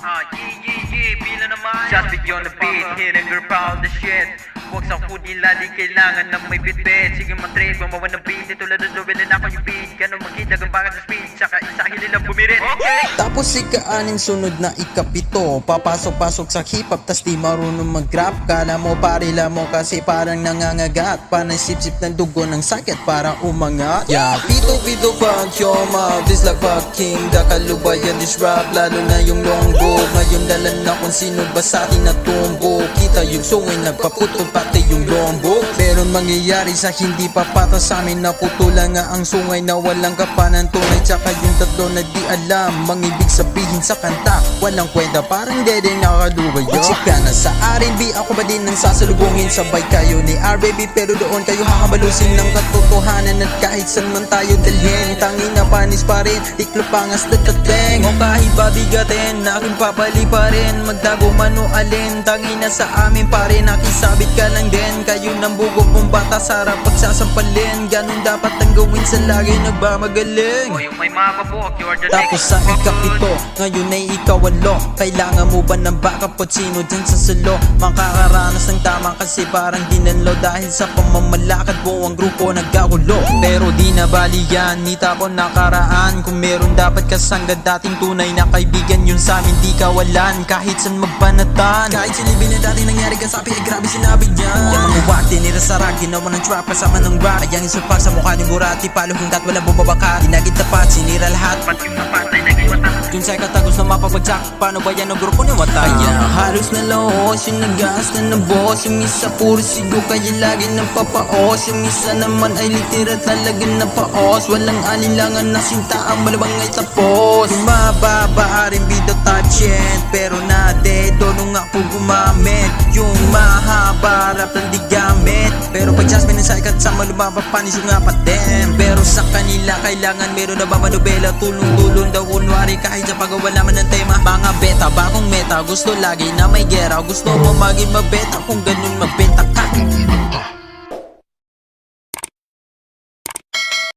Bila naman shots beyond the beat, hitting girl proud the shit. Huwag sa food nila, di kailangan ng may bit-bit. Sige mag-trade, gumawa ng beat. Ito lang doon, na ako yung beat. Ganun mag-hit, ang bakit sa speed. Tsaka isa hililang bumirit. Okay! Tapos ika-anin, sunod na ikapito. Papasok-pasok sa hip-hop, tas di marunong mag-rap. Kala mo parila mo kasi parang nangangagat. Panay sip-sip ng dugo ng sakit para umangat. Yeah, pito-pito fuck your mouth. This like fucking dakalubayan this rap. Lalo na yung longbow. Ngayon dalan na kung sino ba sa atin na tumbo. Kita yung sungay nagpaputol pati yung lombo. Pero mangyayari sa hindi pa patas sa amin. Naputulan nga ang sungay na walang kapanan tunay. Tsaka yung tatlo na di alam mang ibig sabihin sa kanta. Walang kwenta parang dede nakalugayo. Magsika na sa R&B, ako ba din ang sasalubungin. Sabay kayo ni RBB pero doon kayo hakabalusin ng katotohanan. At kahit saan man tayo dalhin, tangin na panis pa rin, iklopangas na tateng. O kahit babigatin, na aking papali pa rin. Magtago man o alin, tangin na sa amin pa rin. Nakisabit ka lang din, kayo ng bugok mong bata. Sarap pagsasampalin, ganun dapat ang gawin sa lagi nagmamagaling. O yung may makabuhok, you are the Tapos next sa ikapito, ngayon ay ikawalo. Kailangan mo ba ng backup at sino dyan sa salo? Makakaranas ng tama kasi parang ginanlo. Dahil sa pamamalakad mo ang grupo nagkagulo. Pero di na bali yan, ni tapon nakaraan. Kung meron dapat kasangga dating tunay na kaibigan, yun sa amin di kawalan. Kahit saan magbanatan, kahit silibin na dati nangyari ka sabi ay grabe sinabi niya. Yung mga wakti nila sa rag, ginawa ng trap kasama ng rap. Ayang isupag sa mukha ni Burati, paluhong dat walang bumabaka. Dinagit tapat, sinira lahat. Pati yung napatay naging watak. Kung sa'y katagos na mapabagsak, paano ba yan ang grupo ni Wata? Kaya halos na laos, yung nagas na boss. Yung isa puro sigo, kaya lagi napapaos. Yung isa naman ay literal talaga napaos. Walang alinlangan na sinta, ang malabang ay tapos. Yung mababa, R&B the type shit. Pero nade, doon nga po gumamit. Yung mahaba, rap lang di gamit. Pero pag Jasmine ang saikat sa malumaba, panis yung nga patem. Pero sa kanila, kailangan meron na ba manubela. Tulong-tulong daw kunwari kahit sa pagawa naman ng tema. Mga beta, bagong meta, gusto lagi na may gera. Gusto mo maging mabeta, kung ganun magbenta ka.